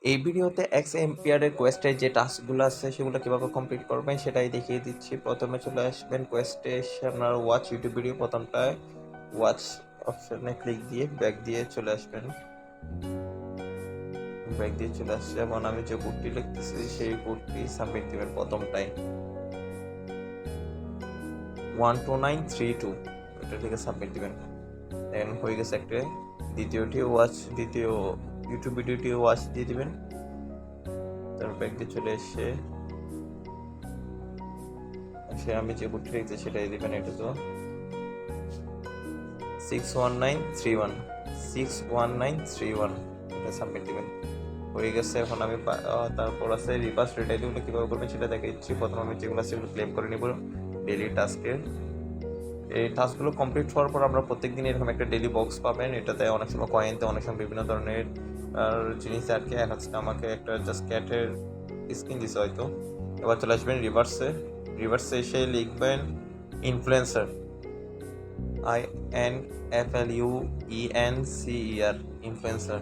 এই ভিডিওতে এক্স এম্পিয়ারের কোয়েস্টের যে টাস্কগুলো আছে সেগুলো কিভাবে কমপ্লিট করবেন সেটাই দেখিয়ে দিচ্ছি। প্রথমে চলে আসবেন কোয়েস্টে এসে আপনার ওয়াচ ইউটিউব ভিডিও প্রথমটায় ওয়াচ অপশনে ক্লিক দিয়ে ব্যাক দিয়ে চলে আসবেন। ব্যাক দিয়ে চলে আসছে এবং আমি যে কোডটি লিখতেছি সেই কোডটি সাবমিট দিবেন প্রথমটাই 12932 এটা থেকে সাবমিট দিবেন। দেন হয়ে গেছে একটা। দ্বিতীয় ইউটিউব ভিডিওটি ওয়াচ দিয়ে দিবেন। তারপর ব্যাক দিয়ে চলে এসে আমি যে কোডটি লিখতে সেটাই দিবেন। এটা তো 61931 এটা সাবমিট দিবেন। হয়ে গেছে। এখন আমি তারপর আছে রিভার্স রিটাইলগুলো কীভাবে করবেন সেটা দেখাচ্ছি। প্রথমে আমি যেগুলো আছে সেগুলো ক্লেম করে নেব ডেলি টাস্কের। এই টাস্কগুলো কমপ্লিট হওয়ার পর আমরা প্রত্যেকদিন এরকম একটা ডেলি বক্স পাবেন। এটাতে অনেক সময় কয়েনতে অনেক সময় বিভিন্ন ধরনের জিনিস আর কি। আজকে আমাকে একটা জাস্ট ক্যাটের স্কিন দিছে হয়তো। এবার চলে আসবেন রিভার্সে এসে লিখবেন influencer INFLUENCER influencer.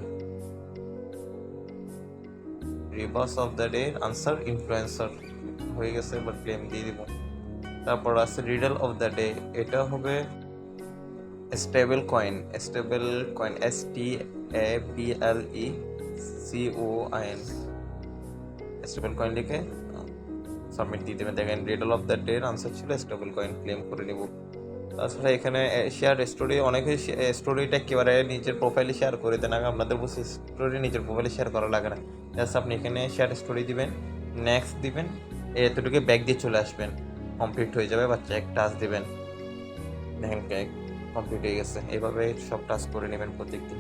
Reverse of the day answer influencer হয়ে গেছে। এবার ক্লেম দিয়ে দিব। তারপর আছে রিডল অফ দ্য ডে, এটা হবে stable coin STABLECOIN stable coin লিখে সাবমিট দিয়ে দেবেন। দেখেন riddle of the day answer ছিল স্টেবল কয়েন। ক্লেম করে নেব। তাছাড়া এখানে শেয়ার স্টোরি, অনেকে স্টোরিটা একেবারে নিজের প্রোফাইলে শেয়ার করে দেন। আগে আপনাদের বলছি স্টোরি নিজের প্রোফাইলে শেয়ার করা লাগে না। জাস্ট আপনি এখানে শেয়ার স্টোরি দিবেন, নেক্সট দিবেন, এতটুকু ব্যাক দিয়ে চলে আসবেন। কমপ্লিট হয়ে যাবে। বা চেক টাচ দিবেন। দেখেন কমপ্লিট হয়ে গেছে। এইভাবে সব টাস্ক করে নেবেন প্রত্যেকদিন।